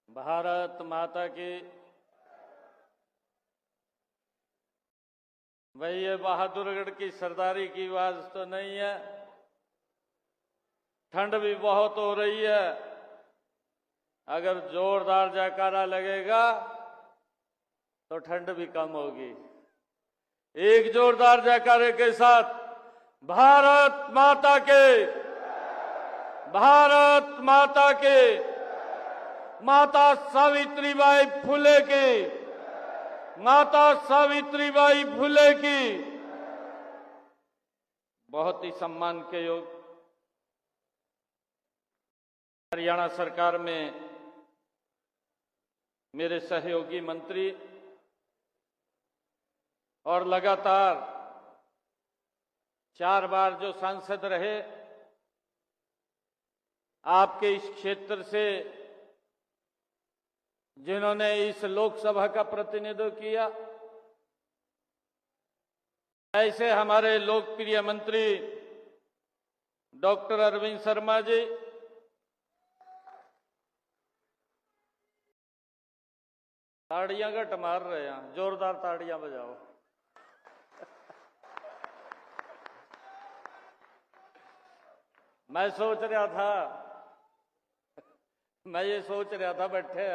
भारत माता की। भाई ये बहादुरगढ़ की सरदारी की आवाज तो नहीं है। ठंड भी बहुत हो रही है। अगर जोरदार जयकारा लगेगा तो ठंड भी कम होगी। एक जोरदार जयकारे के साथ भारत माता के, भारत माता के, माता सावित्रीबाई फुले की, माता सावित्रीबाई फुले की बहुत ही सम्मान के योग। हरियाणा सरकार में मेरे सहयोगी मंत्री और लगातार 4 बार जो सांसद रहे, आपके इस क्षेत्र से जिन्होंने इस लोकसभा का प्रतिनिधित्व किया, ऐसे हमारे लोकप्रिय मंत्री डॉक्टर अरविंद शर्मा जी, ताड़ियां घट मार रहे हैं, जोरदार ताड़ियां बजाओ। मैं सोच रहा था, मैं ये सोच रहा था बैठे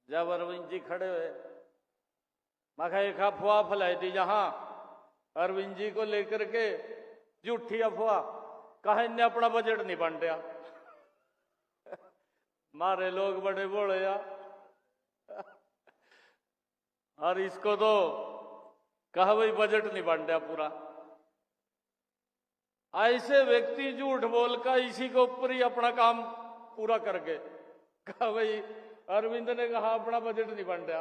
जब अरविंद जी खड़े हुए, मैं कहा एक अफवाह फैलाई थी जहां अरविंद जी को लेकर के, झूठी अफवाह, कहा इनने अपना बजट नहीं बांटा। मारे लोग बड़े बोले और इसको तो कहा भाई बजट नहीं बांटा पूरा। ऐसे व्यक्ति झूठ बोलकर इसी के ऊपर ही अपना काम पूरा करके कहा भाई अरविंद ने कहा अपना बजट नहीं बांटा।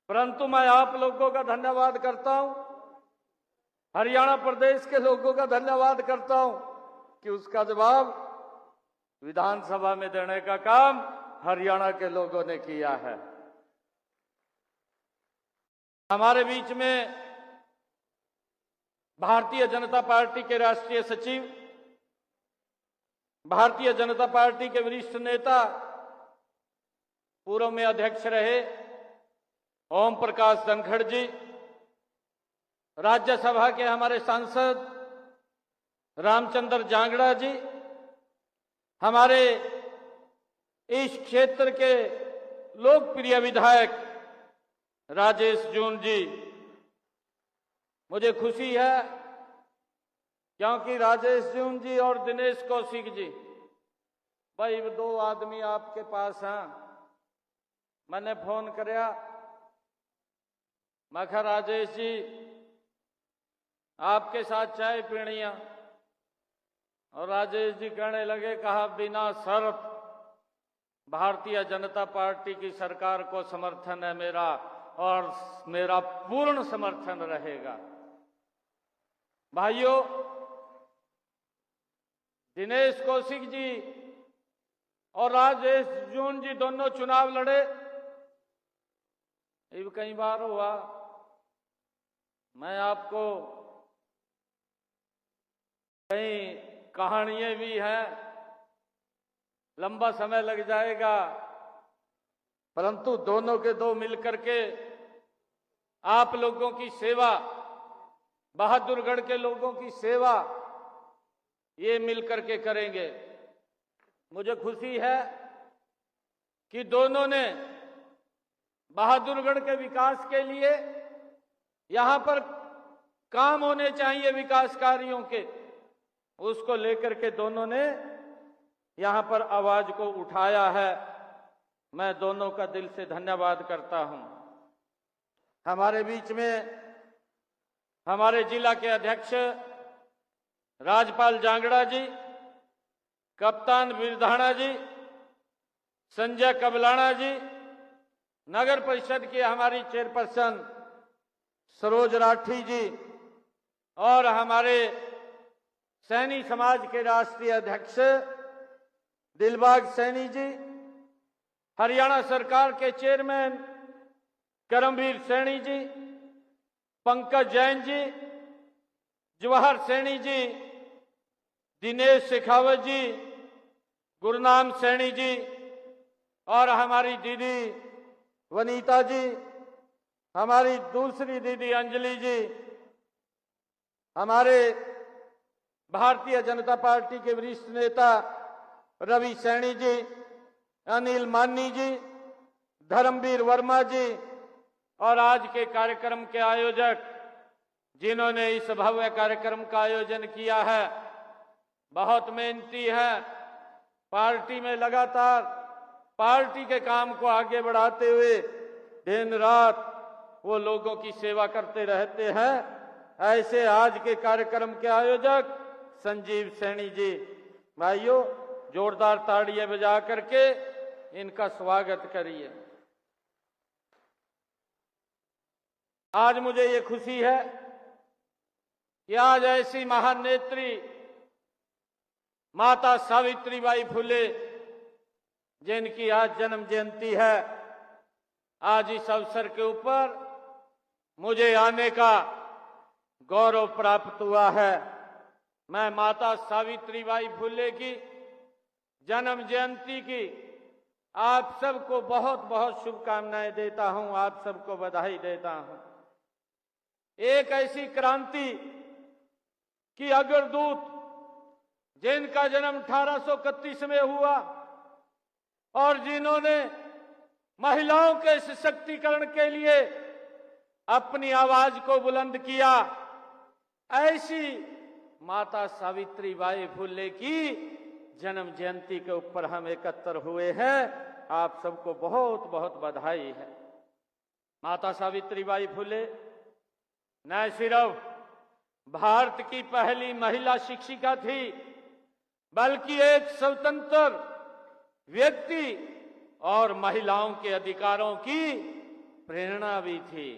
परंतु मैं आप लोगों का धन्यवाद करता हूं, हरियाणा प्रदेश के लोगों का धन्यवाद करता हूं कि उसका जवाब विधानसभा में देने का काम हरियाणा के लोगों ने किया है। हमारे बीच में भारतीय जनता पार्टी के राष्ट्रीय सचिव, भारतीय जनता पार्टी के वरिष्ठ नेता, पूर्व में अध्यक्ष रहे ओम प्रकाश धनखड़ जी, राज्यसभा के हमारे सांसद रामचंद्र जांगड़ा जी, हमारे इस क्षेत्र के लोकप्रिय विधायक राजेश जून जी। मुझे खुशी है क्योंकि राजेश जून जी और दिनेश कौशिक जी, भाई 2 आदमी आपके पास हैं। मैंने फोन कराया, मैं कहा राजेश जी आपके साथ चाय पीनी है, और राजेश जी कहने लगे, कहा बिना शर्त भारतीय जनता पार्टी की सरकार को समर्थन है मेरा, और मेरा पूर्ण समर्थन रहेगा। भाइयों, दिनेश कौशिक जी और राजेश जून जी दोनों चुनाव लड़े। ये कई बार हुआ, मैं आपको कई कहानियां भी हैं, लंबा समय लग जाएगा, परंतु दोनों के दो मिलकर के आप लोगों की सेवा, बहादुरगढ़ के लोगों की सेवा, ये मिलकर के करेंगे। मुझे खुशी है कि दोनों ने बहादुरगढ़ के विकास के लिए, यहां पर काम होने चाहिए विकास कार्यों के, उसको लेकर के दोनों ने यहां पर आवाज को उठाया है। मैं दोनों का दिल से धन्यवाद करता हूं। हमारे बीच में हमारे जिला के अध्यक्ष राजपाल जांगड़ा जी, कप्तान बिरधाना जी, संजय कबलाना जी, नगर परिषद की हमारी चेयरपर्सन सरोज राठी जी, और हमारे सैनी समाज के राष्ट्रीय अध्यक्ष दिलबाग सैनी जी, हरियाणा सरकार के चेयरमैन करमवीर सैनी जी, पंकज जैन जी, जवाहर सैनी जी, दिनेश शेखावत जी, गुरनाम सैनी जी और हमारी दीदी वनीता जी, हमारी दूसरी दीदी अंजलि जी, हमारे भारतीय जनता पार्टी के वरिष्ठ नेता रवि सैनी जी, अनिल मानी जी, धर्मवीर वर्मा जी और आज के कार्यक्रम के आयोजक जिन्होंने इस भव्य कार्यक्रम का आयोजन किया है, बहुत मेहनती है। पार्टी में लगातार पार्टी के काम को आगे बढ़ाते हुए दिन रात वो लोगों की सेवा करते रहते हैं। ऐसे आज के कार्यक्रम के आयोजक संजीव सैनी जी, भाइयों जोरदार ताड़ियां बजा करके इनका स्वागत करिए। आज मुझे ये खुशी है कि आज ऐसी महान नेत्री माता सावित्रीबाई फुले जिनकी आज जन्म जयंती है, आज इस अवसर के ऊपर मुझे आने का गौरव प्राप्त हुआ है। मैं माता सावित्रीबाई फुले की जन्म जयंती की आप सबको बहुत बहुत शुभकामनाएं देता हूं, आप सबको बधाई देता हूं। एक ऐसी क्रांति की अग्रदूत जिनका जन्म 1831 में हुआ और जिन्होंने महिलाओं के सशक्तिकरण के लिए अपनी आवाज को बुलंद किया, ऐसी माता सावित्रीबाई फुले की जन्म जयंती के ऊपर हम एकत्र हुए हैं। आप सबको बहुत बहुत बधाई है। माता सावित्रीबाई फुले न सिर्फ भारत की पहली महिला शिक्षिका थी, बल्कि एक स्वतंत्र व्यक्ति और महिलाओं के अधिकारों की प्रेरणा भी थी।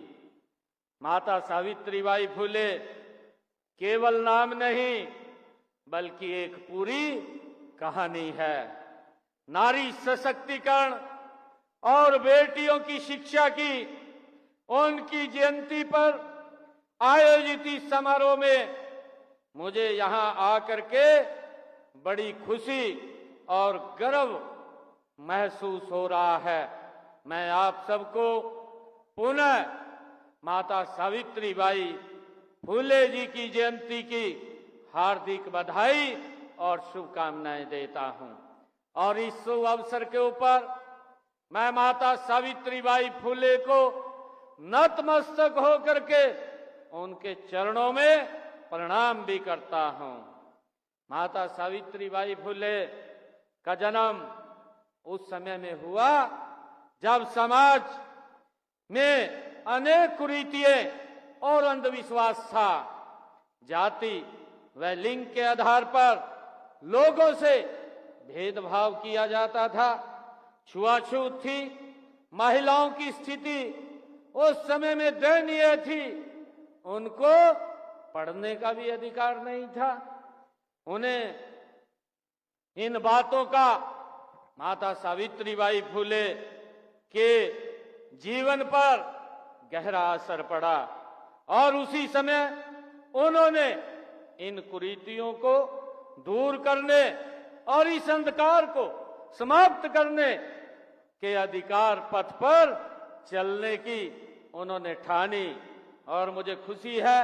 माता सावित्रीबाई फुले केवल नाम नहीं बल्कि एक पूरी कहानी है। नारी सशक्तिकरण और बेटियों की शिक्षा की उनकी जयंती पर आयोजित इस समारोह में मुझे यहां आकर के बड़ी खुशी और गर्व महसूस हो रहा है। मैं आप सबको पुनः माता सावित्रीबाई फुले जी की जयंती की हार्दिक बधाई और शुभकामनाएं देता हूं। और इस शुभ अवसर के ऊपर मैं माता सावित्रीबाई फुले को नतमस्तक होकर के उनके चरणों में प्रणाम भी करता हूं। माता सावित्रीबाई फुले का जन्म उस समय में हुआ जब समाज में अनेक कुरीतियां और अंधविश्वास था। जाति व लिंग के आधार पर लोगों से भेदभाव किया जाता था, छुआछूत थी, महिलाओं की स्थिति उस समय में दयनीय थी, उनको पढ़ने का भी अधिकार नहीं था। उन्हें इन बातों का माता सावित्रीबाई फुले के जीवन पर गहरा असर पड़ा और उसी समय उन्होंने इन कुरीतियों को दूर करने और इस अंधकार को समाप्त करने के अधिकार पथ पर चलने की उन्होंने ठानी। और मुझे खुशी है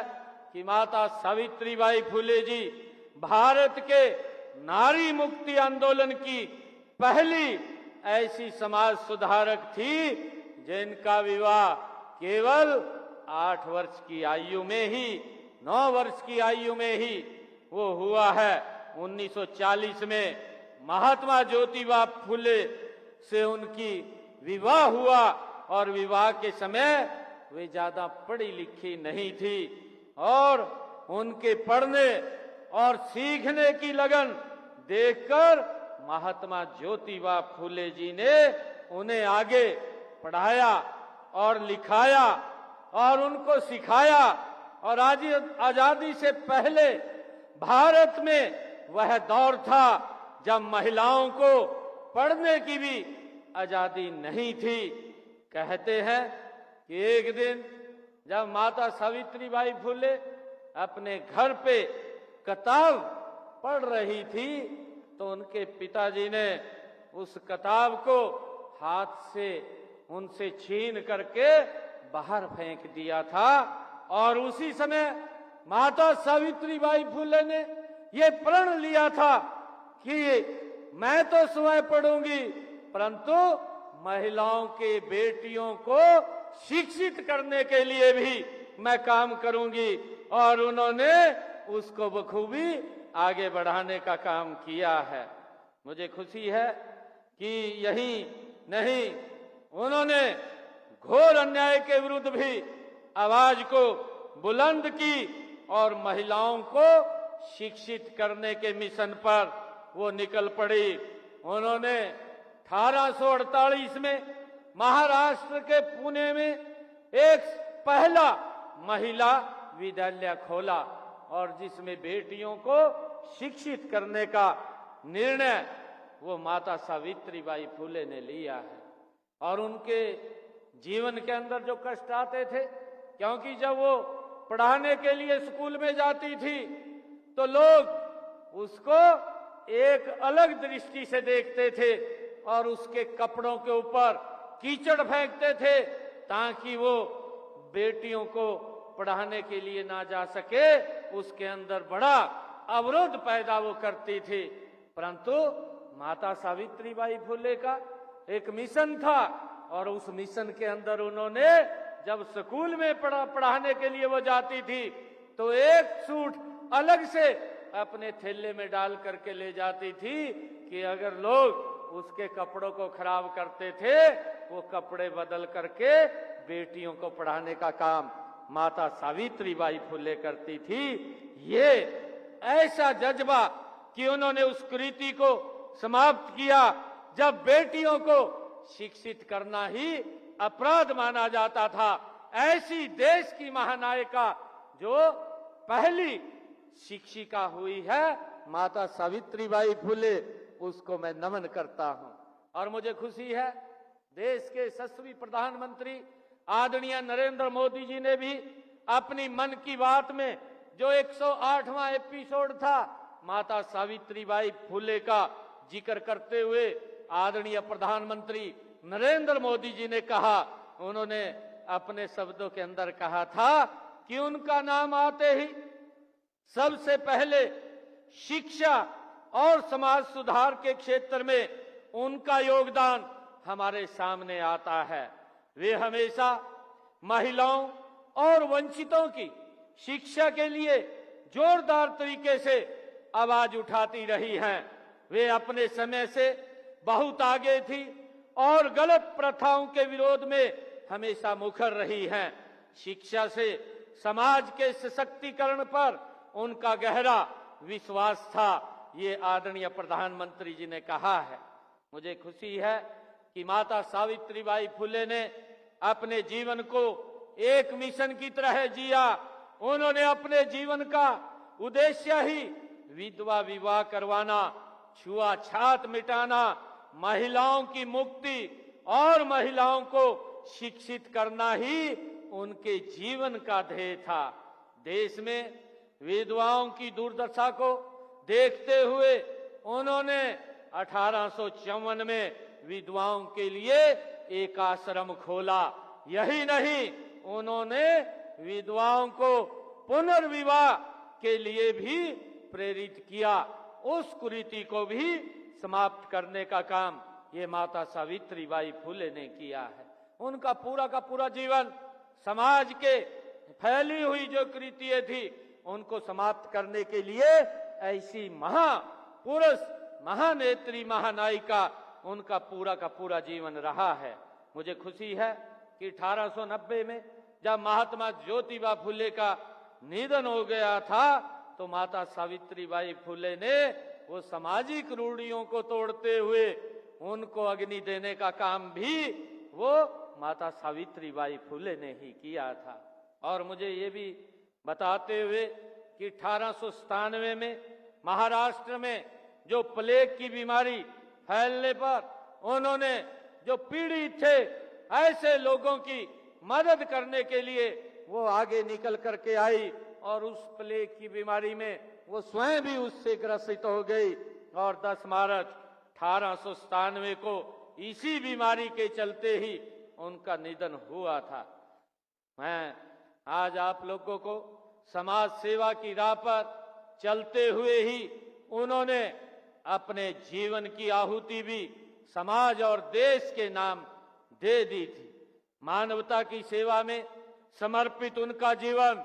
कि माता सावित्रीबाई फुले जी भारत के नारी मुक्ति आंदोलन की पहली ऐसी समाज सुधारक थी जिनका विवाह केवल 8 वर्ष की आयु में ही, 9 वर्ष की आयु में ही वो हुआ है। 1940 में महात्मा ज्योतिबा फुले से उनकी विवाह हुआ और विवाह के समय वे ज्यादा पढ़ी लिखी नहीं थी और उनके पढ़ने और सीखने की लगन देखकर महात्मा ज्योतिबा फुले जी ने उन्हें आगे पढ़ाया और लिखाया और उनको सिखाया। और आज आजादी से पहले भारत में वह दौर था जब महिलाओं को पढ़ने की भी आजादी नहीं थी। कहते हैं कि एक दिन जब माता सावित्रीबाई फुले अपने घर पे किताब पढ़ रही थी तो उनके पिताजी ने उस किताब को हाथ से उनसे छीन करके बाहर फेंक दिया था। और उसी समय माता सावित्रीबाई फुले ने ये प्रण लिया था कि मैं तो स्वयं पढ़ूंगी, परंतु महिलाओं के बेटियों को शिक्षित करने के लिए भी मैं काम करूंगी। और उन्होंने उसको बखूबी आगे बढ़ाने का काम किया है। मुझे खुशी है कि यही नहीं, उन्होंने घोर अन्याय के विरुद्ध भी आवाज को बुलंद की और महिलाओं को शिक्षित करने के मिशन पर वो निकल पड़ी। उन्होंने 1848 में महाराष्ट्र के पुणे में एक पहला महिला विद्यालय खोला और जिसमें बेटियों को शिक्षित करने का निर्णय वो माता सावित्रीबाई फुले ने लिया है। और उनके जीवन के अंदर जो कष्ट आते थे, क्योंकि जब वो पढ़ाने के लिए स्कूल में जाती थी तो लोग उसको एक अलग दृष्टि से देखते थे और उसके कपड़ों के ऊपर कीचड़ फेंकते थे ताकि वो बेटियों को पढ़ाने के लिए ना जा सके। उसके अंदर बड़ा अवरोध पैदा वो करती थी। परंतु माता सावित्रीबाई फुले का एक मिशन था और उस मिशन के अंदर उन्होंने जब स्कूल में पढ़ाने के लिए वो जाती थी तो एक सूट अलग से अपने थैले में डाल करके ले जाती थी कि अगर लोग उसके कपड़ों को खराब करते थे वो कपड़े बदल करके बेटियों को पढ़ाने का काम माता सावित्रीबाई फुले करती थी। ये ऐसा जज्बा कि उन्होंने उस कुरीति को समाप्त किया जब बेटियों को शिक्षित करना ही अपराध माना जाता था। ऐसी देश की महानायिका जो पहली शिक्षिका हुई है माता सावित्रीबाई फुले, उसको मैं नमन करता हूं। और मुझे खुशी है देश के यशस्वी प्रधानमंत्री आदरणीय नरेंद्र मोदी जी ने भी अपनी मन की बात में जो 108वां एपिसोड था माता सावित्रीबाई फुले का जिक्र करते हुए आदरणीय प्रधानमंत्री नरेंद्र मोदी जी ने कहा, उन्होंने अपने शब्दों के अंदर कहा था कि उनका नाम आते ही सबसे पहले शिक्षा और समाज सुधार के क्षेत्र में उनका योगदान हमारे सामने आता है। वे हमेशा महिलाओं और वंचितों की शिक्षा के लिए जोरदार तरीके से आवाज उठाती रही हैं। वे अपने समय से बहुत आगे थी और गलत प्रथाओं के विरोध में हमेशा मुखर रही हैं। शिक्षा से समाज के सशक्तिकरण पर उनका गहरा विश्वास था, ये आदरणीय प्रधानमंत्री जी ने कहा है। मुझे खुशी है कि माता सावित्रीबाई फुले ने अपने जीवन को एक मिशन की तरह जिया। उन्होंने अपने जीवन का उद्देश्य ही विधवा विवाह करवाना, छुआछूत मिटाना, महिलाओं की मुक्ति और महिलाओं को शिक्षित करना ही उनके जीवन का ध्येय था। देश में विधवाओं की दुर्दशा को देखते हुए उन्होंने 1854 में विधवाओं के लिए एक आश्रम खोला। यही नहीं, उन्होंने विधवाओं को पुनर्विवाह के लिए भी प्रेरित किया। उस कुरीति को भी समाप्त करने का काम ये माता सावित्रीबाई फुले ने किया है। उनका पूरा का पूरा जीवन समाज के फैली हुई जो कुरीतियां थी उनको समाप्त करने के लिए ऐसी महापुरुष, महानेत्री, महानायिका उनका पूरा का पूरा जीवन रहा है। मुझे खुशी है कि 1890 में जब महात्मा ज्योतिबा फुले का निधन हो गया था तो माता सावित्रीबाई फुले ने वो सामाजिक रूढ़ियों को तोड़ते हुए उनको अग्नि देने का काम भी वो माता सावित्रीबाई फुले ने ही किया था। और मुझे ये भी बताते हुए कि 1897 में महाराष्ट्र में जो प्लेग की बीमारी फैलने पर उन्होंने जो पीड़ित थे ऐसे लोगों की मदद करने के लिए वो आगे निकल करके आई और उस प्लेग की बीमारी में वो स्वयं भी उससे ग्रसित हो गई और 10 मार्च 1897 को इसी बीमारी के चलते ही उनका निधन हुआ था। मैं आज आप लोगों को समाज सेवा की राह पर चलते हुए ही उन्होंने अपने जीवन की आहुति भी समाज और देश के नाम दे दी थी। मानवता की सेवा में समर्पित उनका जीवन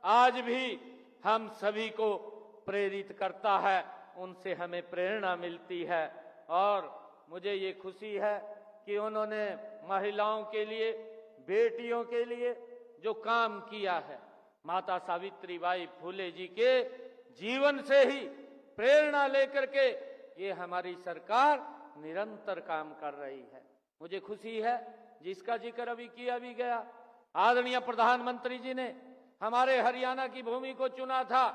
आज भी हम सभी को प्रेरित करता है, उनसे हमें प्रेरणा मिलती है। और मुझे ये खुशी है कि उन्होंने महिलाओं के लिए, बेटियों के लिए जो काम किया है, माता सावित्रीबाई फुले जी के जीवन से ही प्रेरणा लेकर के ये हमारी सरकार निरंतर काम कर रही है। मुझे खुशी है, जिसका जिक्र अभी किया भी गया, आदरणीय प्रधानमंत्री जी ने हमारे हरियाणा की भूमि को चुना था।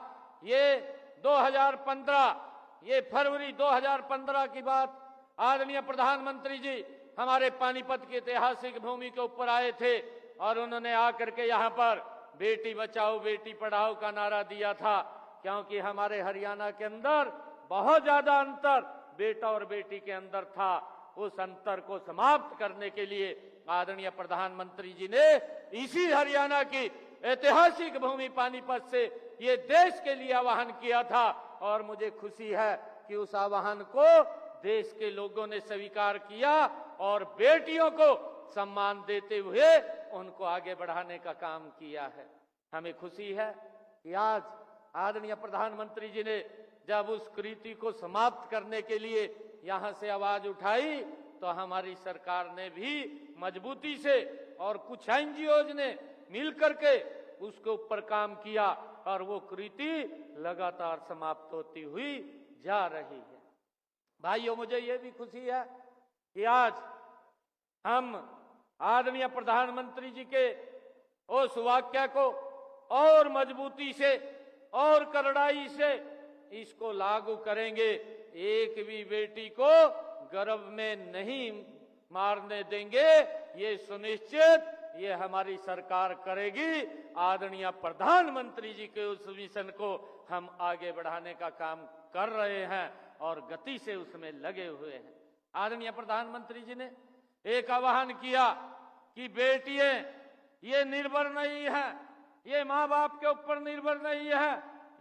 ये 2015, ये फरवरी 2015 की बात, आदरणीय प्रधानमंत्री जी हमारे पानीपत की ऐतिहासिक भूमि के ऊपर आए थे और उन्होंने आकर के यहाँ पर बेटी बचाओ बेटी पढ़ाओ का नारा दिया था, क्योंकि हमारे हरियाणा के अंदर बहुत ज्यादा अंतर बेटा और बेटी के अंदर था। उस अंतर को समाप्त करने के लिए आदरणीय प्रधानमंत्री जी ने इसी हरियाणा की ऐतिहासिक भूमि पानीपत से ये देश के लिए आह्वान किया था और मुझे खुशी है कि उस आह्वान को देश के लोगों ने स्वीकार किया और बेटियों को सम्मान देते हुए उनको आगे बढ़ाने का काम किया है। हमें खुशी है कि आज आदरणीय प्रधानमंत्री जी ने जब उस कृति को समाप्त करने के लिए यहाँ से आवाज उठाई तो हमारी सरकार ने भी मजबूती से और कुछ एनजीओज ने मिलकर के उसके ऊपर काम किया और वो कृति लगातार समाप्त होती हुई जा रही है। भाइयों, मुझे ये भी खुशी है कि आज हम आदरणीय प्रधानमंत्री जी के उस वाक्य को और मजबूती से और कड़ाई से इसको लागू करेंगे। एक भी बेटी को गर्भ में नहीं मारने देंगे, ये सुनिश्चित ये हमारी सरकार करेगी। आदरणीय प्रधानमंत्री जी के उस मिशन को हम आगे बढ़ाने का काम कर रहे हैं और गति से उसमें लगे हुए हैं। आदरणीय प्रधानमंत्री जी ने एक आह्वान किया कि बेटियां ये निर्भर नहीं है, ये माँ बाप के ऊपर निर्भर नहीं है,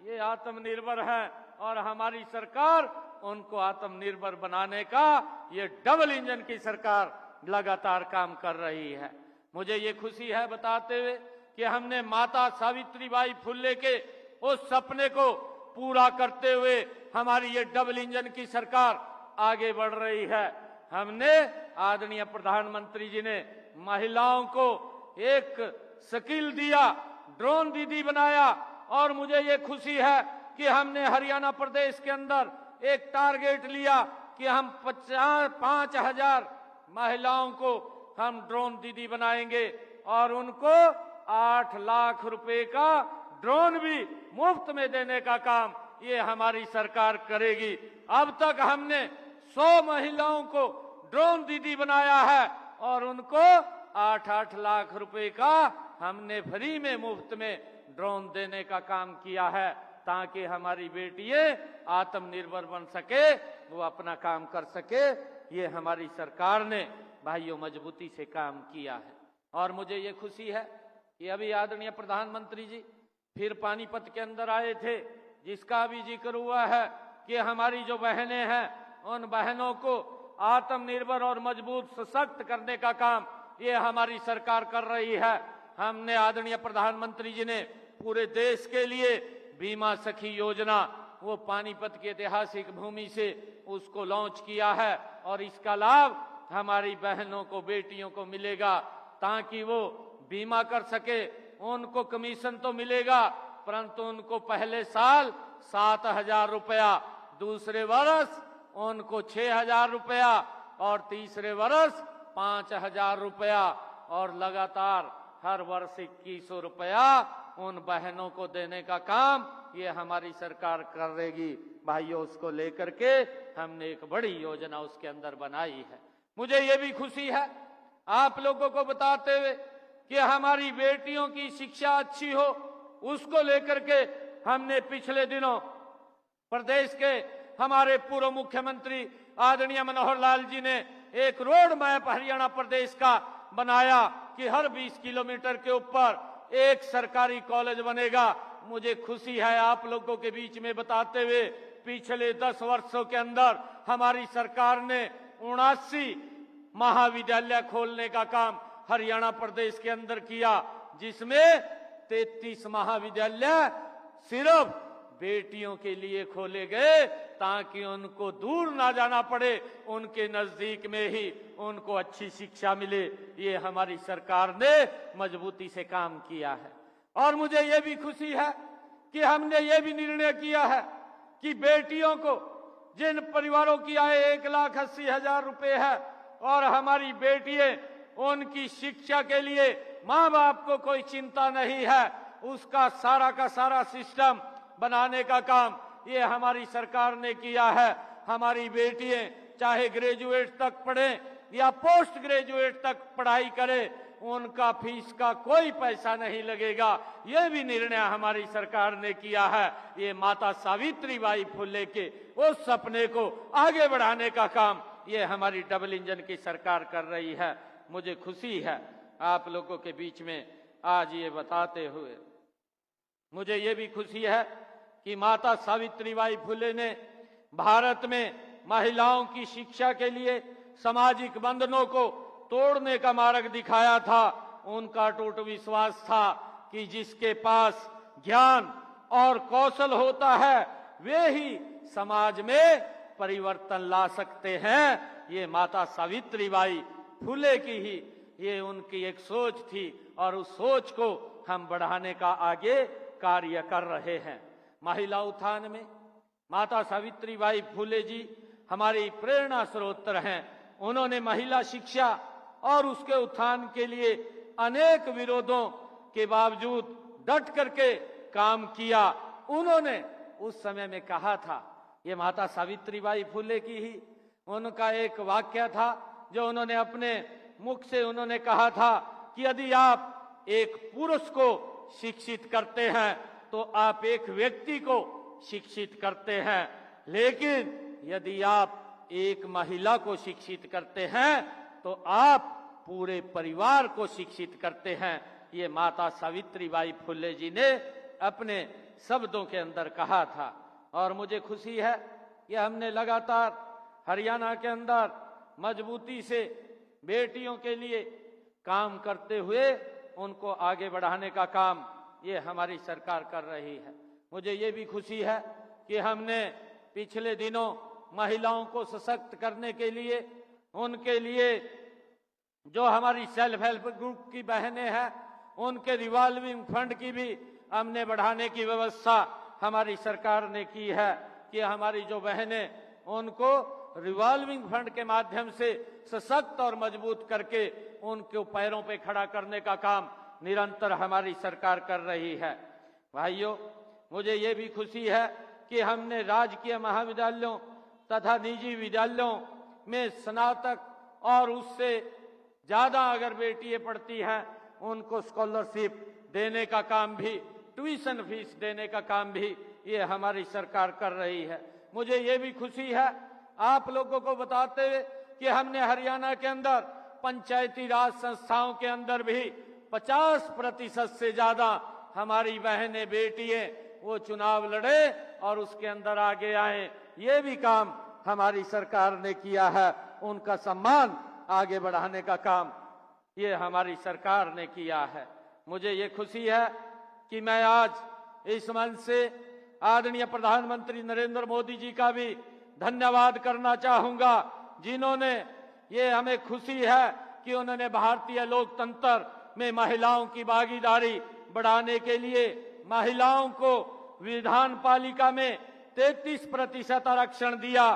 ये आत्मनिर्भर है और हमारी सरकार उनको आत्मनिर्भर बनाने का ये डबल इंजन की सरकार लगातार काम कर रही है। मुझे ये खुशी है बताते हुए कि हमने माता सावित्रीबाई फुले के उस सपने को पूरा करते हुए हमारी ये डबल इंजन की सरकार आगे बढ़ रही है। हमने आदरणीय प्रधानमंत्री जी ने महिलाओं को एक स्किल दिया, ड्रोन दीदी बनाया और मुझे ये खुशी है कि हमने हरियाणा प्रदेश के अंदर एक टारगेट लिया कि हम 5,000 महिलाओं को हम ड्रोन दीदी बनाएंगे और उनको 8 लाख रुपए का ड्रोन भी मुफ्त में देने का काम ये हमारी सरकार करेगी। अब तक हमने 100 महिलाओं को ड्रोन दीदी बनाया है और उनको 8-8 लाख रुपए का हमने फ्री में मुफ्त में ड्रोन देने का काम किया है ताकि हमारी बेटियां आत्मनिर्भर बन सके, वो अपना काम कर सके। ये हमारी सरकार ने भाइयों मजबूती से काम किया है और मुझे ये खुशी है कि अभी आदरणीय प्रधानमंत्री जी फिर पानीपत के अंदर आए थे, जिसका भी जिक्र हुआ है कि हमारी जो बहनें हैं उन बहनों को आत्मनिर्भर और मजबूत सशक्त करने का काम ये हमारी सरकार कर रही है। हमने आदरणीय प्रधानमंत्री जी ने पूरे देश के लिए बीमा सखी योजना वो पानीपत की ऐतिहासिक भूमि से उसको लॉन्च किया है और इसका लाभ हमारी बहनों को, बेटियों को मिलेगा ताकि वो बीमा कर सके। उनको कमीशन तो मिलेगा परंतु उनको पहले साल 7,000 रुपया, दूसरे वर्ष उनको 6,000 रुपया और तीसरे वर्ष 5,000 रुपया और लगातार हर वर्ष 2,100 रुपया उन बहनों को देने का काम ये हमारी सरकार करेगी। भाइयों, उसको लेकर के हमने एक बड़ी योजना उसके अंदर बनाई है। मुझे ये भी खुशी है आप लोगों को बताते हुए कि हमारी बेटियों की शिक्षा अच्छी हो, उसको लेकर के हमने पिछले दिनों प्रदेश के हमारे पूर्व मुख्यमंत्री आदरणीय मनोहर लाल जी ने एक रोड मैप हरियाणा प्रदेश का बनाया कि हर 20 किलोमीटर के ऊपर एक सरकारी कॉलेज बनेगा। मुझे खुशी है आप लोगों के बीच में बताते हुए, पिछले 10 वर्षों के अंदर हमारी सरकार ने 79 महाविद्यालय खोलने का काम हरियाणा प्रदेश के अंदर किया, जिसमें 33 महाविद्यालय सिर्फ बेटियों के लिए खोले गए ताकि उनको दूर ना जाना पड़े, उनके नजदीक में ही उनको अच्छी शिक्षा मिले। ये हमारी सरकार ने मजबूती से काम किया है। और मुझे ये भी खुशी है कि हमने ये भी निर्णय किया है कि बेटियों को, जिन परिवारों की आय 1,80,000 रुपए है और हमारी बेटियां, उनकी शिक्षा के लिए माँ बाप को कोई चिंता नहीं है, उसका सारा का सारा सिस्टम बनाने का काम ये हमारी सरकार ने किया है। हमारी बेटियां चाहे ग्रेजुएट तक पढ़ें या पोस्ट ग्रेजुएट तक पढ़ाई करें, उनका फीस का कोई पैसा नहीं लगेगा। ये भी निर्णय हमारी सरकार ने किया है। ये माता सावित्रीबाई फुले के उस सपने को आगे बढ़ाने का काम ये हमारी डबल इंजन की सरकार कर रही है। मुझे खुशी है आप लोगों के बीच में आज ये बताते हुए। मुझे ये भी खुशी है कि माता सावित्रीबाई फुले ने भारत में महिलाओं की शिक्षा के लिए सामाजिक बंधनों को तोड़ने का मार्ग दिखाया था। उनका अटूट विश्वास था कि जिसके पास ज्ञान और कौशल होता है वे ही समाज में परिवर्तन ला सकते हैं। ये माता सावित्रीबाई फुले की ही ये उनकी एक सोच थी और उस सोच को हम बढ़ाने का आगे कार्य कर रहे हैं। महिला उत्थान में माता सावित्रीबाई फुले जी हमारी प्रेरणा स्रोत हैं। उन्होंने महिला शिक्षा और उसके उत्थान के लिए अनेक विरोधों के बावजूद डट करके काम किया। उन्होंने उस समय में कहा था, ये माता सावित्रीबाई फुले की ही उनका एक वाक्य था जो उन्होंने अपने मुख से उन्होंने कहा था कि यदि आप एक पुरुष को शिक्षित करते हैं तो आप एक व्यक्ति को शिक्षित करते हैं, लेकिन यदि आप एक महिला को शिक्षित करते हैं तो आप पूरे परिवार को शिक्षित करते हैं। ये माता सावित्रीबाई फुले जी ने अपने शब्दों के अंदर कहा था। और मुझे खुशी है कि हमने लगातार हरियाणा के अंदर मजबूती से बेटियों के लिए काम करते हुए उनको आगे बढ़ाने का काम ये हमारी सरकार कर रही है। मुझे ये भी खुशी है कि हमने पिछले दिनों महिलाओं को सशक्त करने के लिए, उनके लिए जो हमारी सेल्फ हेल्प ग्रुप की बहनें हैं उनके रिवॉल्विंग फंड की भी हमने बढ़ाने की व्यवस्था हमारी सरकार ने की है कि हमारी जो बहनें उनको रिवॉल्विंग फंड के माध्यम से सशक्त और मजबूत करके उनको पैरों पे खड़ा करने का काम निरंतर हमारी सरकार कर रही है। भाइयों, मुझे ये भी खुशी है कि हमने राजकीय महाविद्यालयों तथा निजी विद्यालयों में स्नातक और उससे ज्यादा अगर बेटियां पढ़ती हैं उनको स्कॉलरशिप देने का काम भी, ट्यूशन फीस देने का काम भी ये हमारी सरकार कर रही है। मुझे ये भी खुशी है आप लोगों को बताते हुए कि हमने हरियाणा के अंदर पंचायती राज संस्थाओं के अंदर भी 50% से ज्यादा हमारी बहनें बेटियां वो चुनाव लड़े और उसके अंदर आगे आए। ये भी काम हमारी सरकार ने किया है। उनका सम्मान आगे बढ़ाने का काम ये हमारी सरकार ने किया है। मुझे ये खुशी है कि मैं आज इस मंच से आदरणीय प्रधानमंत्री नरेंद्र मोदी जी का भी धन्यवाद करना चाहूंगा, जिन्होंने ये हमें खुशी है कि उन्होंने भारतीय लोकतंत्र में महिलाओं की भागीदारी बढ़ाने के लिए महिलाओं को विधान पालिका में 33% आरक्षण दिया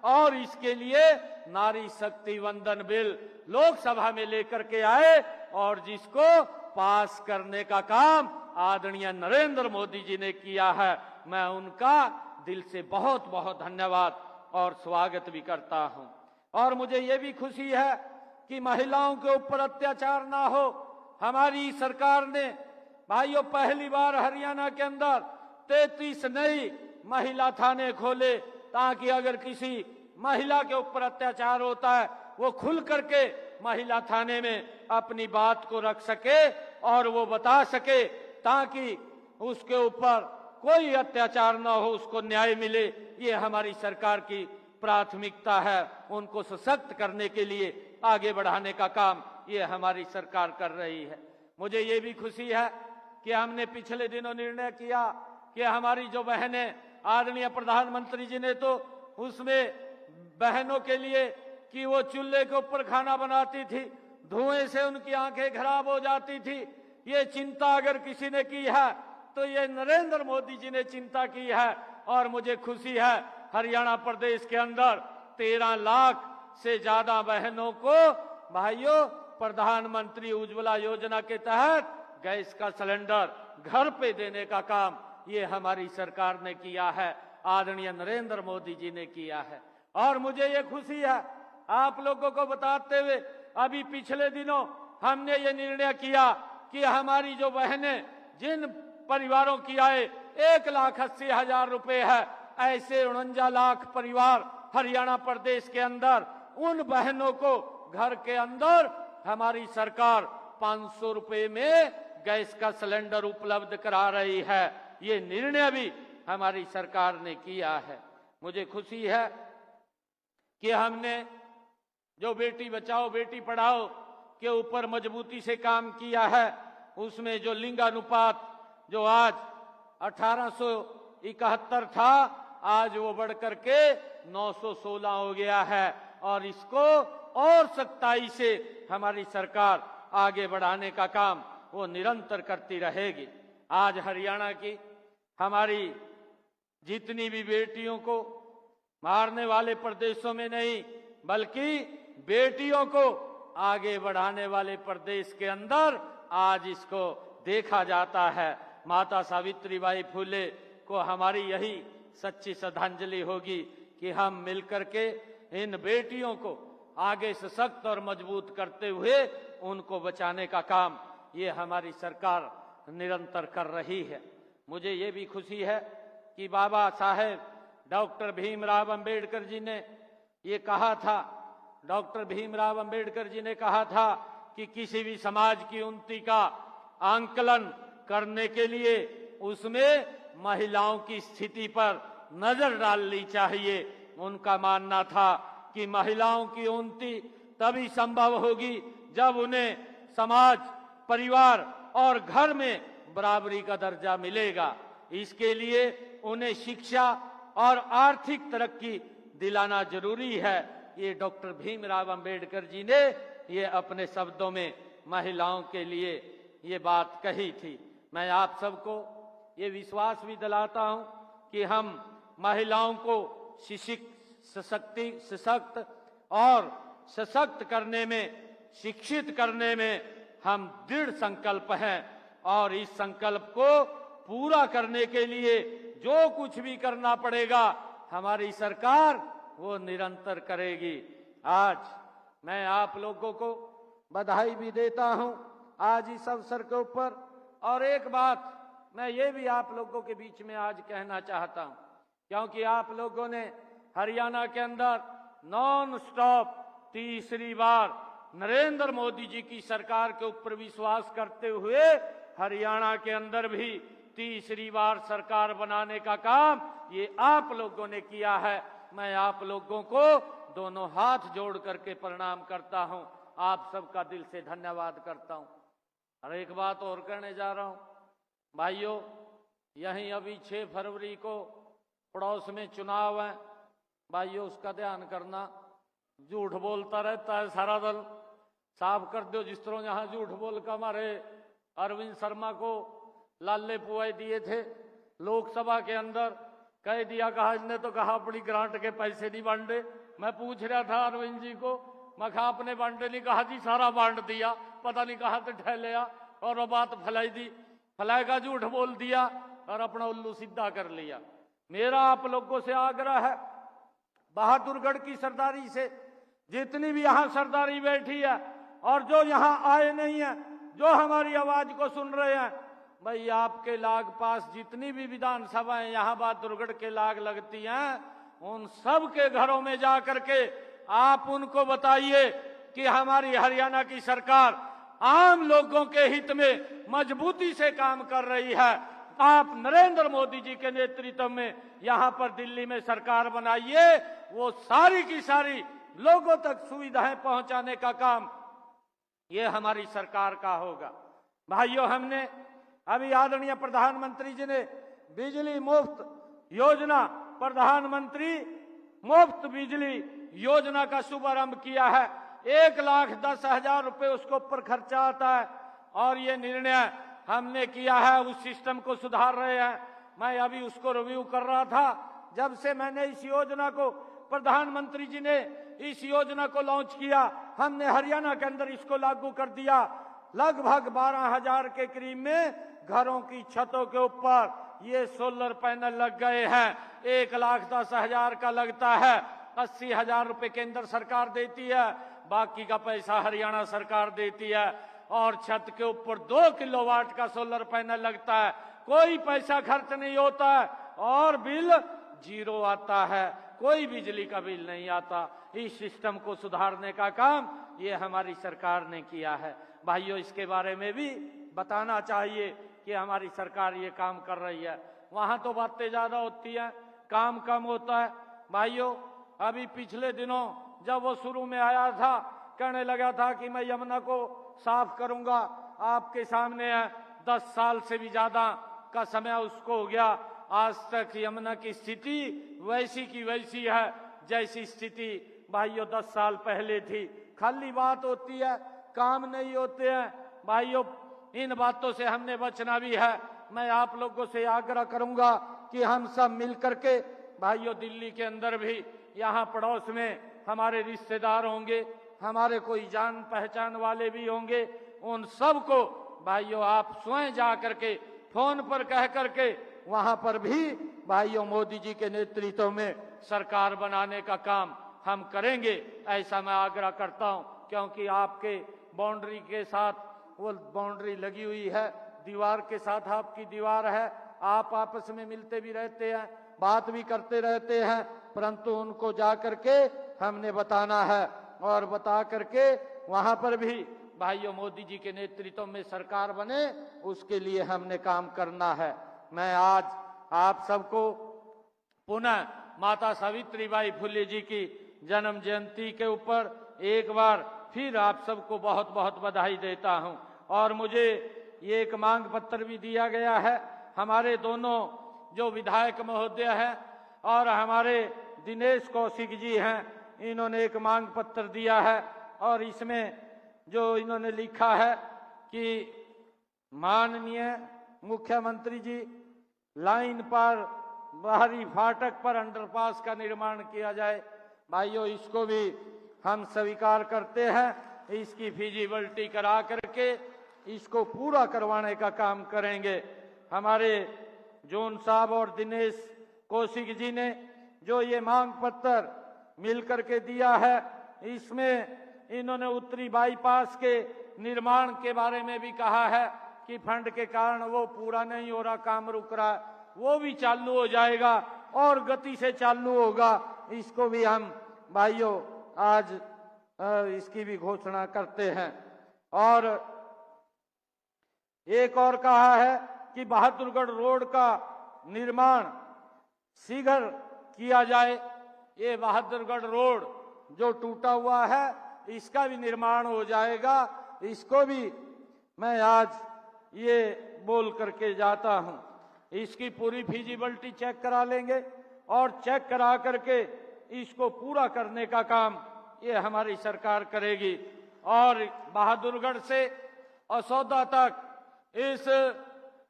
और इसके लिए नारी शक्ति वंदन बिल लोकसभा में लेकर के आए और जिसको पास करने का काम आदरणीय नरेंद्र मोदी जी ने किया है। मैं उनका दिल से बहुत बहुत धन्यवाद और स्वागत भी करता हूं। और मुझे ये भी खुशी है कि महिलाओं के ऊपर अत्याचार ना हो। हमारी सरकार ने भाइयों पहली बार हरियाणा के अंदर 33 नई महिला थाने खोले ताकि अगर किसी महिला के ऊपर अत्याचार होता है वो खुल करके महिला थाने में अपनी बात को रख सके और वो बता सके, ताकि उसके ऊपर कोई अत्याचार न हो, उसको न्याय मिले। ये हमारी सरकार की प्राथमिकता है। उनको सशक्त करने के लिए आगे बढ़ाने का काम ये हमारी सरकार कर रही है। मुझे ये भी खुशी है कि हमने पिछले दिनों निर्णय किया कि हमारी जो बहनें, आदरणीय प्रधानमंत्री जी ने तो उसमें बहनों के लिए कि वो चूल्हे के ऊपर खाना बनाती थी, धुएं से उनकी आंखें खराब हो जाती थी, ये चिंता अगर किसी ने की है तो ये नरेंद्र मोदी जी ने चिंता की है। और मुझे खुशी है हरियाणा प्रदेश के अंदर 13 लाख से ज्यादा बहनों को भाइयों प्रधानमंत्री उज्ज्वला योजना के तहत गैस का सिलेंडर घर पे देने का काम ये हमारी सरकार ने किया है, आदरणीय नरेंद्र मोदी जी ने किया है। और मुझे ये खुशी है आप लोगों को बताते हुए, अभी पिछले दिनों हमने ये निर्णय किया कि हमारी जो बहनें, जिन परिवारों की आय 1,80,000 रुपए है, ऐसे 49 लाख परिवार हरियाणा प्रदेश के अंदर, उन बहनों को घर के अंदर हमारी सरकार 500 रुपए में गैस का सिलेंडर उपलब्ध करा रही है। ये निर्णय भी हमारी सरकार ने किया है। मुझे खुशी है कि हमने जो बेटी बचाओ बेटी पढ़ाओ के ऊपर मजबूती से काम किया है, उसमें जो लिंगानुपात जो आज 1871 था, आज वो बढ़कर के 916 हो गया है। और इसको और सख्ताई से हमारी सरकार आगे बढ़ाने का काम वो निरंतर करती रहेगी। आज हरियाणा की हमारी जितनी भी बेटियों को मारने वाले प्रदेशों में नहीं, बल्कि बेटियों को आगे बढ़ाने वाले प्रदेश के अंदर आज इसको देखा जाता है। माता सावित्रीबाई फुले को हमारी यही सच्ची श्रद्धांजलि होगी कि हम मिलकर के इन बेटियों को आगे सशक्त और मजबूत करते हुए उनको बचाने का काम ये हमारी सरकार निरंतर कर रही है। मुझे ये भी खुशी है कि बाबा साहेब डॉक्टर भीमराव अंबेडकर जी ने ये कहा था, डॉक्टर भीमराव अंबेडकर जी ने कहा था कि किसी भी समाज की उन्नति का आंकलन करने के लिए उसमें महिलाओं की स्थिति पर नजर डालनी चाहिए। उनका मानना था कि महिलाओं की उन्नति तभी संभव होगी जब उन्हें समाज, परिवार और घर में बराबरी का दर्जा मिलेगा। इसके लिए उन्हें शिक्षा और आर्थिक तरक्की दिलाना जरूरी है। ये डॉक्टर भीमराव अंबेडकर जी ने ये अपने शब्दों में महिलाओं के लिए ये बात कही थी। मैं आप सबको ये विश्वास भी दिलाता हूं कि हम महिलाओं को सशक्त करने में, शिक्षित करने में हम दृढ़ संकल्प हैं। और इस संकल्प को पूरा करने के लिए जो कुछ भी करना पड़ेगा हमारी सरकार वो निरंतर करेगी। आज मैं आप लोगों को बधाई भी देता हूं आज इस अवसर के ऊपर। और एक बात मैं ये भी आप लोगों के बीच में आज कहना चाहता हूं, क्योंकि आप लोगों ने हरियाणा के अंदर नॉन स्टॉप तीसरी बार नरेंद्र मोदी जी की सरकार के ऊपर विश्वास करते हुए हरियाणा के अंदर भी तीसरी बार सरकार बनाने का काम ये आप लोगों ने किया है। मैं आप लोगों को दोनों हाथ जोड़ करके प्रणाम करता हूं, आप सबका दिल से धन्यवाद करता हूं। और एक बात और कहने जा रहा हूं भाइयों, यहीं अभी 6 फरवरी को पड़ोस में चुनाव है भाइयों, उसका ध्यान करना। झूठ बोलता रहता है सारा दल, साफ कर दो। जिस तरह यहाँ झूठ बोल कर हमारे अरविंद शर्मा को लाले पुआई दिए थे लोकसभा के अंदर, कह दिया, कहा इसने तो कहा अपनी ग्रांट के पैसे नहीं बांटे। मैं पूछ रहा था अरविंद जी को, मैं कहा अपने बांटे नहीं, कहा जी सारा बांट दिया, पता नहीं कहा तो ठहलिया और वो बात फैलाई दी, फैलाई का झूठ बोल दिया और अपना उल्लू सीधा कर लिया। मेरा आप लोगों से आग्रह है, बहादुरगढ़ की सरदारी से जितनी भी यहाँ सरदारी बैठी है और जो यहाँ आए नहीं है, जो हमारी आवाज को सुन रहे हैं, भाई आपके लाग पास जितनी भी विधानसभाएं यहाँ बहादुरगढ़ के लाग लगती हैं, उन सब के घरों में जा करके आप उनको बताइए कि हमारी हरियाणा की सरकार आम लोगों के हित में मजबूती से काम कर रही है। आप नरेंद्र मोदी जी के नेतृत्व में यहां पर दिल्ली में सरकार बनाइए, वो सारी की सारी लोगों तक सुविधाएं पहुंचाने का काम ये हमारी सरकार का होगा। भाइयों, हमने अभी आदरणीय प्रधानमंत्री जी ने बिजली मुफ्त योजना, प्रधानमंत्री मुफ्त बिजली योजना का शुभारंभ किया है। 1,10,000 रुपए उसके ऊपर खर्चा आता है और ये निर्णय हमने किया है, उस सिस्टम को सुधार रहे हैं। मैं अभी उसको रिव्यू कर रहा था। जब से मैंने इस योजना को, प्रधानमंत्री जी ने इस योजना को लॉन्च किया, हमने हरियाणा के अंदर इसको लागू कर दिया। लगभग 12,000 के करीब में घरों की छतों के ऊपर ये सोलर पैनल लग गए हैं। 1,10,000 का लगता है, 80,000 रुपए केंद्र सरकार देती है, बाकी का पैसा हरियाणा सरकार देती है। और छत के ऊपर 2 किलोवाट का सोलर पैनल लगता है, कोई पैसा खर्च नहीं होता है और बिल 0 आता है, कोई बिजली का बिल नहीं आता। इस सिस्टम को सुधारने का काम ये हमारी सरकार ने किया है। भाइयों, इसके बारे में भी बताना चाहिए कि हमारी सरकार ये काम कर रही है। वहां तो बातें ज्यादा होती हैं, काम कम होता है। भाइयों, अभी पिछले दिनों जब वो शुरू में आया था, कहने लगा था कि मैं यमुना को साफ करूंगा। आपके सामने है, 10 साल से भी ज्यादा का समय उसको हो गया। आज तक यमुना की स्थिति वैसी की वैसी है जैसी स्थिति भाइयों 10 साल पहले थी। खाली बात होती है, काम नहीं होते हैं। भाइयों, इन बातों से हमने बचना भी है। मैं आप लोगों से आग्रह करूंगा कि हम सब मिल करके, भाइयों, दिल्ली के अंदर भी, यहाँ पड़ोस में हमारे रिश्तेदार होंगे, हमारे कोई जान पहचान वाले भी होंगे, उन सब को भाइयों आप स्वयं जा करके फोन पर कह करके वहां पर भी भाइयों मोदी जी के नेतृत्व में सरकार बनाने का काम हम करेंगे, ऐसा मैं आग्रह करता हूं। क्योंकि आपके बाउंड्री के साथ वो बाउंड्री लगी हुई है, दीवार के साथ आपकी दीवार है, आप आपस में मिलते भी रहते हैं, बात भी करते रहते हैं, परंतु उनको जा करके हमने बताना है और बता करके वहां पर भी भाइयों मोदी जी के नेतृत्व में सरकार बने, उसके लिए हमने काम करना है। मैं आज आप सबको पुनः माता सावित्रीबाई फुले जी की जन्म जयंती के ऊपर एक बार फिर आप सबको बहुत बहुत बधाई देता हूं। और मुझे ये एक मांग पत्र भी दिया गया है। हमारे दोनों जो विधायक महोदय हैं और हमारे दिनेश कौशिक जी हैं, इन्होंने एक मांग पत्र दिया है और इसमें जो इन्होंने लिखा है कि माननीय मुख्यमंत्री जी, लाइन पर बाहरी फाटक पर अंडरपास का निर्माण किया जाए। भाइयों, इसको भी हम स्वीकार करते हैं। इसकी फिजिबिलिटी करा करके इसको पूरा करवाने का काम करेंगे। हमारे जोन साहब और दिनेश कौशिक जी ने जो ये मांग पत्र मिल करके दिया है, इसमें इन्होंने उत्तरी बाईपास के निर्माण के बारे में भी कहा है कि फंड के कारण वो पूरा नहीं हो रहा, काम रुक रहा है, वो भी चालू हो जाएगा और गति से चालू होगा। इसको भी हम भाइयों आज इसकी भी घोषणा करते हैं। और एक और कहा है कि बहादुरगढ़ रोड का निर्माण शीघ्र किया जाए। ये बहादुरगढ़ रोड जो टूटा हुआ है, इसका भी निर्माण हो जाएगा। इसको भी मैं आज ये बोल करके जाता हूं। इसकी पूरी फिजिबिलिटी चेक करा लेंगे और चेक करा करके इसको पूरा करने का काम ये हमारी सरकार करेगी। और बहादुरगढ़ से असौदा तक इस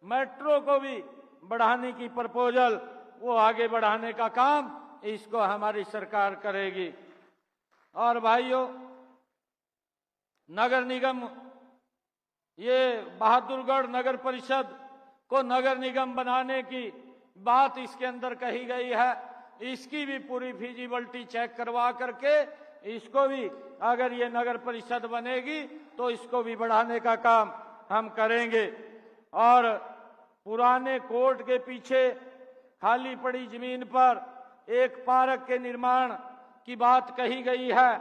मेट्रो को भी बढ़ाने की प्रपोजल, वो आगे बढ़ाने का काम इसको हमारी सरकार करेगी। और भाइयों, नगर निगम, ये बहादुरगढ़ नगर परिषद को नगर निगम बनाने की बात इसके अंदर कही गई है। इसकी भी पूरी फिजिबिलिटी चेक करवा करके इसको भी, अगर ये नगर परिषद बनेगी तो इसको भी बढ़ाने का काम हम करेंगे। और पुराने कोर्ट के पीछे खाली पड़ी जमीन पर एक पार्क के निर्माण की बात कही गई है।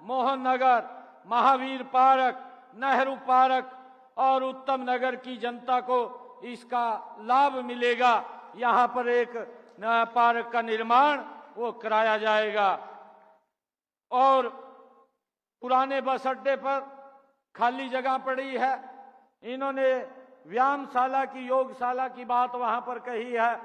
मोहन नगर, महावीर पार्क, नेहरू पार्क और उत्तम नगर की जनता को इसका लाभ मिलेगा। यहाँ पर एक नया पार्क का निर्माण वो कराया जाएगा। और पुराने बस अड्डे पर खाली जगह पड़ी है, इन्होंने व्यायामशाला की, योगशाला की बात वहां पर कही है,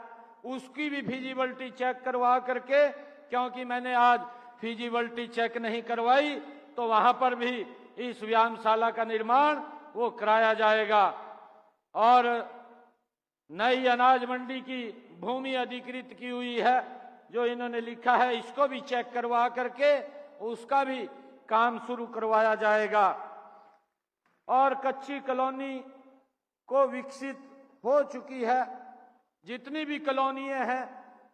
उसकी भी फिजिबिलिटी चेक करवा करके, क्योंकि मैंने आज फिजिबिलिटी चेक नहीं करवाई, तो वहां पर भी इस व्यायामशाला का निर्माण वो कराया जाएगा। और नई अनाज मंडी की भूमि अधिकृत की हुई है, जो इन्होंने लिखा है, इसको भी चेक करवा करके उसका भी काम शुरू करवाया जाएगा। और कच्ची कॉलोनी को विकसित हो चुकी है। जितनी भी कॉलोनियां हैं,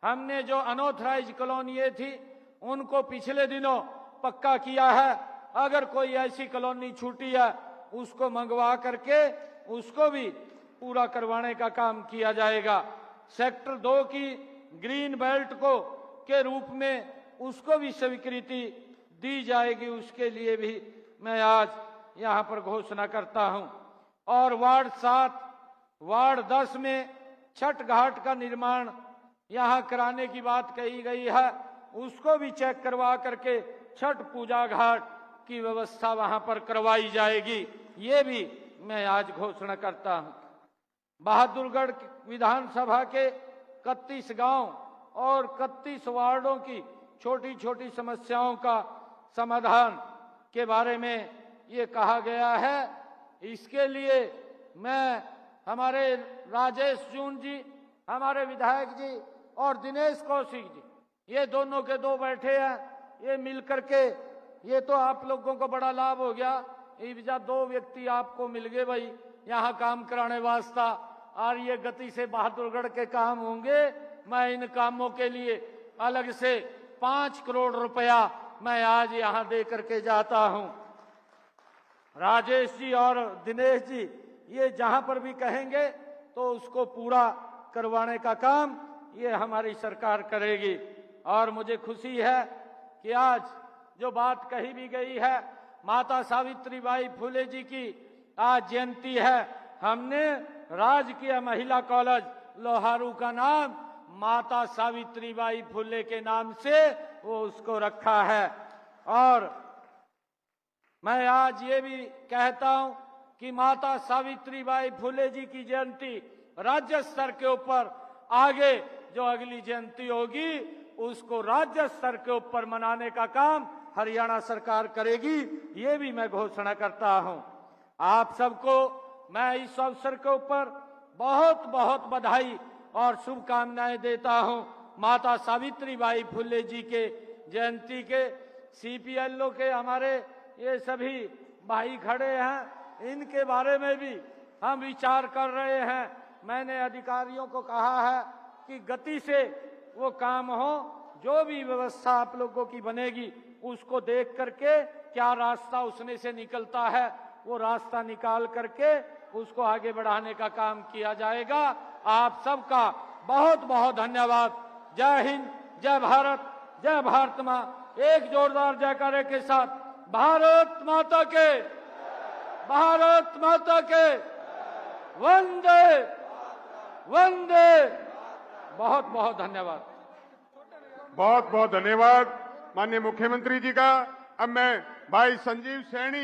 हमने जो अनऑथराइज कॉलोनियां थी उनको पिछले दिनों पक्का किया है। अगर कोई ऐसी कॉलोनी छूटी है उसको मंगवा करके उसको भी पूरा करवाने का काम किया जाएगा। सेक्टर 2 की ग्रीन बेल्ट को के रूप में उसको भी स्वीकृति दी जाएगी। उसके लिए भी मैं आज यहाँ पर घोषणा करता हूँ। और वार्ड 7, वार्ड 10 में छठ घाट का निर्माण यहाँ कराने की बात कही गई है, उसको भी चेक करवा करके छठ पूजा घाट की व्यवस्था वहां पर करवाई जाएगी। ये भी मैं आज घोषणा करता हूं। बहादुरगढ़ विधानसभा के 31 गांव और 31 वार्डों की छोटी छोटी समस्याओं का समाधान के बारे में ये कहा गया है। इसके लिए मैं हमारे राजेश जून जी, हमारे विधायक जी और दिनेश कौशिक जी, ये दोनों के दो बैठे हैं, ये मिलकर के, ये तो आप लोगों को बड़ा लाभ हो गया। इब्जा 2 व्यक्ति आपको मिल गए भाई यहाँ काम कराने वास्ता, और ये गति से बहादुरगढ़ के काम होंगे। मैं इन कामों के लिए अलग से 5 करोड़ रुपया मैं आज यहाँ दे करके जाता हूँ। राजेश जी और दिनेश जी ये जहां पर भी कहेंगे तो उसको पूरा करवाने का काम ये हमारी सरकार करेगी। और मुझे खुशी है कि आज जो बात कही भी गई है, माता सावित्रीबाई फुले जी की आज जयंती है। हमने राजकीय महिला कॉलेज लोहारू का नाम माता सावित्रीबाई फुले के नाम से वो उसको रखा है। और मैं आज ये भी कहता हूं कि माता सावित्रीबाई फुले जी की जयंती राज्य स्तर के ऊपर, आगे जो अगली जयंती होगी उसको राज्य स्तर के ऊपर मनाने का काम हरियाणा सरकार करेगी। ये भी मैं घोषणा करता हूं। आप सबको मैं इस अवसर के ऊपर बहुत बहुत बधाई और शुभकामनाएं देता हूं। माता सावित्रीबाई फुले जी के जयंती के CPLO के हमारे ये सभी भाई खड़े हैं, इनके बारे में भी हम विचार कर रहे हैं। मैंने अधिकारियों को कहा है कि गति से वो काम हो, जो भी व्यवस्था आप लोगों की बनेगी उसको देख करके क्या रास्ता उसमें से निकलता है वो रास्ता निकाल करके उसको आगे बढ़ाने का काम किया जाएगा। आप सबका बहुत बहुत धन्यवाद। जय हिंद, जय भारत, जय भारत माँ। एक जोरदार जयकारे के साथ भारत माता के, भारत माता के वंदे वंदे। बहुत बहुत धन्यवाद। बहुत बहुत धन्यवाद माननीय मुख्यमंत्री जी का। अब मैं भाई संजीव सैनी